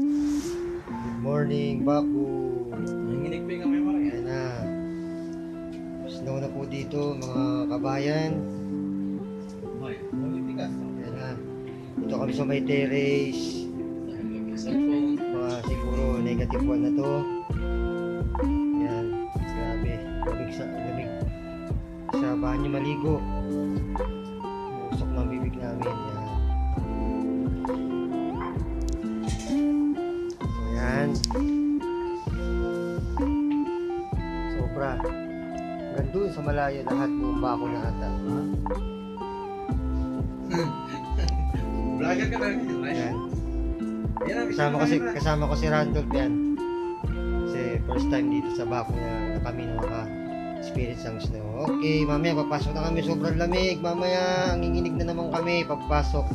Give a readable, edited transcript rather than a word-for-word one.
Good morning, Baku. Nanginig pa yung kamay mo rin. Ayan na. Snow na po dito, mga kabayan. May, malibigas. Ayan na. Dito kami sa may terrace. Dahil lang yung cellphone. Mga siguro negative 1 na to. Ayan. Grabe. Lamig sa banyo maligo. Usok ng bibig namin. Ayan. Ayan. Sobra. Hanggang doon sa malayo lahat bumba ako na ata. Vlogger ka na rin dito, right? Ayan. Ayan ang Kasama ko si Randolph yan. Kasi first time dito sa Baco na kami naka-experience ng snow. Okay, mamaya papasok na kami. Sobrang lamig. Mamaya, anginginig na naman kami. Papasok.